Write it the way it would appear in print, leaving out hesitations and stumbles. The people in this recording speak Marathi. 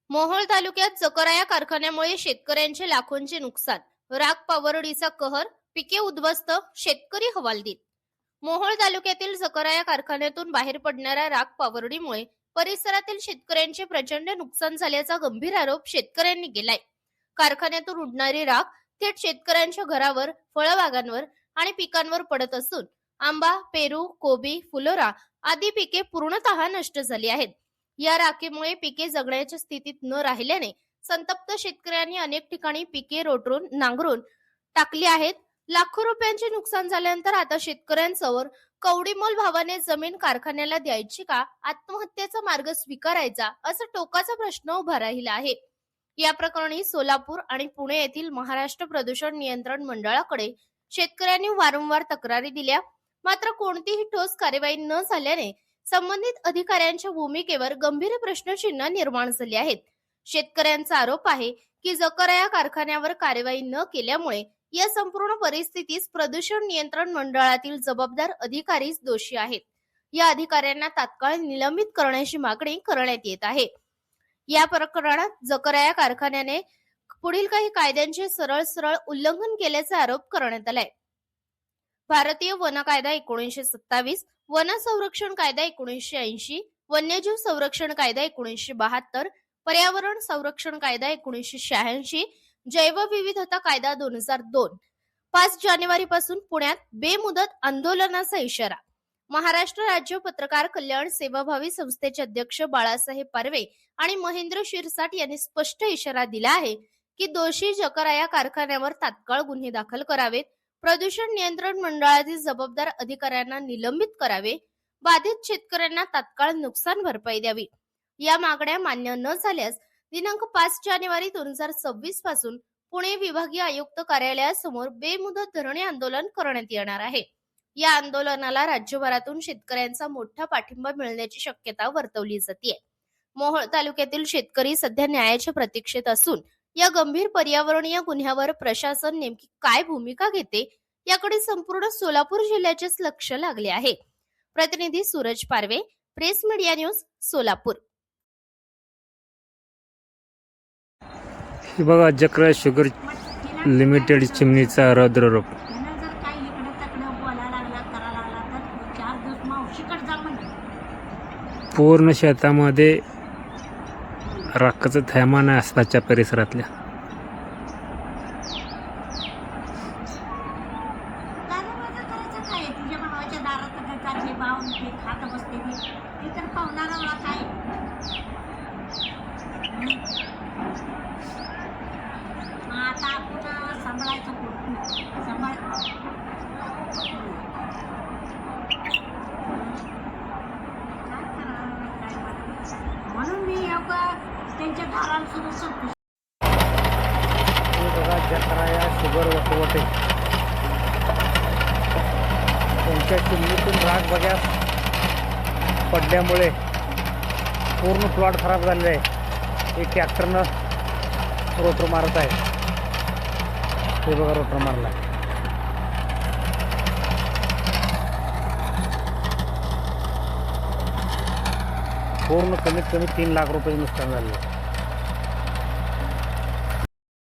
मोहोळ तालुक्यात जकरा या कारखान्यामुळे शेतकऱ्यांचे लाखोंचे नुकसान, राग पावरडीचा कहर, पिके उद्ध्वस्त, शेतकरी हवालदिल. मोहोळ तालुक्यातील जकरा या कारखान्यातून बाहेर पडणाऱ्या राग पावरडीमुळे परिसरातील शेतकऱ्यांचे प्रचंड नुकसान झाल्याचा गंभीर आरोप शेतकऱ्यांनी केलाय. कारखान्यातून उडणारी राख थेट शेतकऱ्यांच्या घरावर, फळबागांवर आणि पिकांवर पडत असून आंबा, पेरू, कोबी, फुलोरा आदी पिके पूर्णतः नष्ट झाली आहेत. या राखेमुळे पिके जगण्याच्या स्थितीत न राहिल्याने संतप्त शेतकऱ्यांनी अनेक ठिकाणी पिके रोटरून नांगरून टाकली आहेत. लाखो रुपयांचे नुकसान झाल्यानंतर आता शेतकऱ्यांसमोर कवडीमोल भावाने जमीन कारखान्याला द्यायची का, आत्महत्येचा मार्ग स्वीकारायचा, असा टोकाचा प्रश्न उभा राहिला आहे. या प्रकरणी सोलापूर आणि पुणे येथील महाराष्ट्र प्रदूषण नियंत्रण मंडळाकडे शेतकऱ्यांनी वारंवार तक्रारी दिल्या, मात्र कोणतीही ठोस कार्यवाही न झाल्याने संबंधित अधिकाऱ्यांच्या भूमिकेवर गंभीर प्रश्नचिन्ह निर्माण झाले आहेत. शेतकऱ्यांचा आरोप आहे की जकरा या कारखान्यावर कार्यवाही न केल्यामुळे या संपूर्ण परिस्थितीस प्रदूषण नियंत्रण मंडळातील जबाबदार अधिकारीच दोषी आहेत. या अधिकाऱ्यांना तात्काळ निलंबित करण्याची मागणी करण्यात येत आहे. या प्रकरणात जकरा या कारखान्याने पुढील काही कायद्यांचे सरळ उल्लंघन केल्याचा आरोप करण्यात आलाय. भारतीय वन कायदा 1927, वन संरक्षण कायदा 1980, वन्यजीव संरक्षण कायदा 1972, पर्यावरण संरक्षण कायदा 1986, जैवविविधता कायदा 2002. 5 जानेवारी पासून पुण्यात बेमुदत आंदोलनाचा इशारा. महाराष्ट्र राज्य पत्रकार कल्याण सेवाभावी संस्थेचे अध्यक्ष बाळासाहेब पारवे आणि महेंद्र शिरसाट यांनी स्पष्ट इशारा दिला आहे की दोषी जकरा या कारखान्यावर तात्काळ गुन्हे दाखल करावेत, प्रदूषण नियंत्रण मंडळातील जबाबदार अधिकाऱ्यांना निलंबित करावे, बाधित शेतकऱ्यांना तात्काळ नुकसान भरपाई द्यावी. या मागण्या मान्य न झाल्यास दिनांक 5 जानेवारी 2026 पासून पुणे विभागीय आयुक्त कार्यालयासमोर बेमुदत धरणे आंदोलन करण्यात येणार आहे. या आंदोलनाला राज्यभरातून शेतकऱ्यांचा मोठा पाठिंबा मिळण्याची शक्यता वर्तवली जाते. मोहोळ तालुक्यातील शेतकरी सध्या न्यायाच्या प्रतीक्षेत असून या गंभीर पर्यावरणीय गुन्ह्यावर प्रशासन नेमकी काय भूमिका घेते याकडे संपूर्ण सोलापूर जिल्ह्याचेच लक्ष लागले आहे. प्रतिनिधी सूरज पारवे, प्रेस मीडिया न्यूज, सोलापूर. हे बघा, जकरा शुगर लिमिटेड चिमणीचा रौद्ररूप. पूर्ण शेतामध्ये राखाचं थैमान आहे आसपासच्या परिसरातल्या. म्हणून मी त्यांच्या दाराला सुद्धा सांगतो. बघा, जकरा या शुगर वटवटे त्यांच्या चिमणीतून राग बघा पडल्यामुळे पूर्ण प्लॉट खराब झालेला आहे. एक ट्रॅक्टरनं रोटर मारत आहे. हे बघा, रोटर मारला. पूर्ण कमीत कमी 3 लाख रुपये नुकसान झाले.